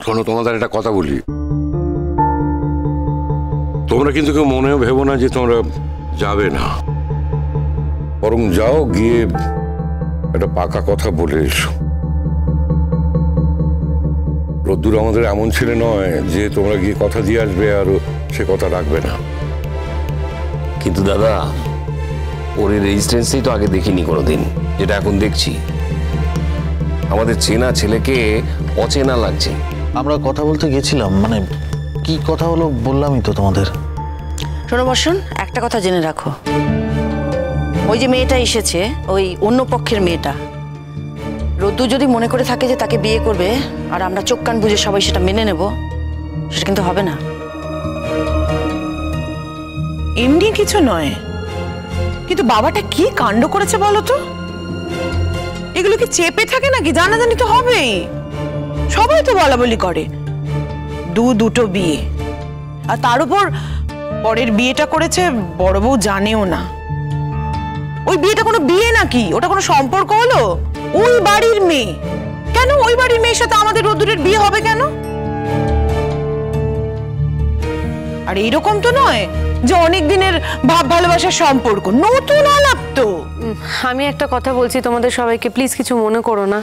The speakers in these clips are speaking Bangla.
শোনো, তোমাদের একটা কথা বলি, তোমরা কিন্তু কেউ মনেও ভেবো না যে তোমরা যাবে না, বরং যাও, গিয়ে একটা পাকা কথা বলে এসো। রোদ্দুর আমাদের এমন ছেলে নয় যে তোমরা গিয়ে কথা দিয়ে আসবে আর সে কথা রাখবে না। কিন্তু দাদা, ওর রেজিস্ট্যান্সই তো আগে দেখিনি কোনোদিন, যেটা এখন দেখছি। আমাদের চেনা ছেলেকে অচেনা লাগছে। আমরা কথা বলতে গেছিলাম, মানে কি কথা হলো বললামই তো তোমাদের। শোনো বর্ষণ, একটা কথা জেনে রাখো, ওই যে মেয়েটা এসেছে, ওই অন্য পক্ষের মেয়েটা, রোদ্দুর যদি মনে করে থাকে যে তাকে বিয়ে করবে আর আমরা চোখ কান বুঝে সবাই সেটা মেনে নেব, সেটা কিন্তু হবে না। এমনি কিছু নয়, কিন্তু বাবাটা কি কাণ্ড করেছে বলো তো? এগুলো কি চেপে থাকে নাকি? জানাজানি তো হবেই, সবাই তো বলা বলি করে। দুটো বিয়ে, আর তার উপর পরের বিয়েটা করেছে বড় বউ জানেও না। ওই বিয়েটা কোনো বিয়ে নাকি? ওটা কোনো সম্পর্ক হলো? ওই বাড়ির মেয়ে, কেন ওই বাড়ির মেয়ের সাথে আমাদের রোদ্দুরের বিয়ে হবে কেন? আর এইরকম তো নয় যে অনেক দিনের ভাব ভালোবাসার সম্পর্ক, নতুন আলাপ তো। আমি একটা কথা বলছি তোমাদের সবাইকে, প্লিজ কিছু মনে করো না।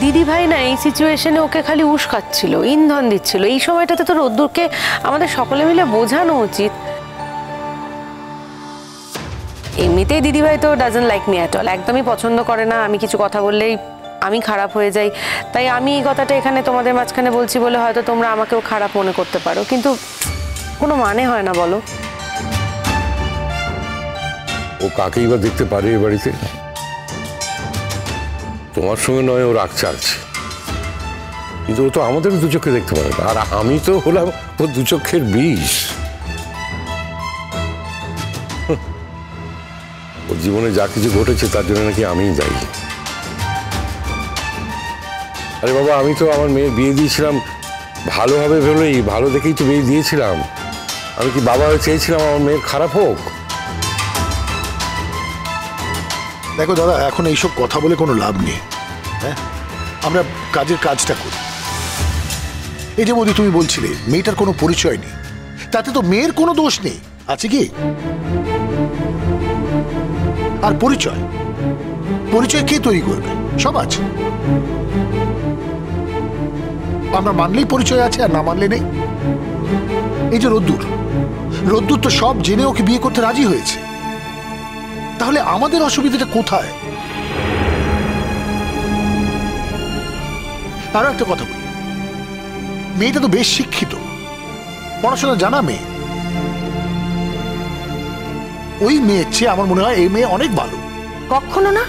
দিদি ভাই না এই সিচুয়েশনে ওকে খালি উস্কাচ্ছিল, ইন্ধন দিচ্ছিল। এই সময়টাতে তো রোদ্দুরকে আমাদের সকলে মিলে বোঝানো উচিত। এমনিতেই দিদি ভাই তো doesn't like me at all, একদমই পছন্দ করে না। আমি কিছু কথা বললেই আমি খারাপ হয়ে যাই, তাই আমি এই কথাটা এখানে তোমাদের মাঝখানে বলছি বলে হয়তো তোমরা আমাকেও খারাপ মনে করতে পারো, কিন্তু কোনো মানে হয় না বলো। ও কাকেই বা দেখতে পারে এ বাড়িতে? তোমার সঙ্গে নয় ও রাগ চালছে, কিন্তু ও তো আমাদের দু চোখে দেখতে পারে না, আর আমি তো হলাম ও দু চোখের বিষ। ওর জীবনে যা কিছু ঘটেছে তার জন্য নাকি আমিই দায়ী। আরে বাবা, আমি তো আমার মেয়ের বিয়ে দিয়েছিলাম ভালোভাবে ভেবেই, ভালো দেখেই তো বিয়ে দিয়েছিলাম। আমি কি বাবা হয়ে চেয়েছিলাম আমার মেয়ের খারাপ হোক? দেখো দাদা, এখন এইসব কথা বলে কোনো লাভ নেই। হ্যাঁ, আমরা কাজটা করি। এই যে মোদি, তুমি বলছিলে মেয়েটার কোনো পরিচয় নেই, তাতে তো মেয়ের কোনো দোষ নেই, আছে কি? আর পরিচয় কে তৈরি করবে? সব আছে। আমরা মানলেই পরিচয় আছে, আর না মানলে নেই। এই যে রোদ্দুর তো সব জেনে ওকে বিয়ে করতে রাজি হয়েছে, তাহলে আমাদের অসুবিধাটা কোথায়? আরো একটা কথা বলি, মেয়েটা তো বেশ শিক্ষিত, পড়াশোনা জানা মেয়ে। ওই মেয়ের চেয়ে আমার মনে হয় এই মেয়ে অনেক ভালো। কখনো না,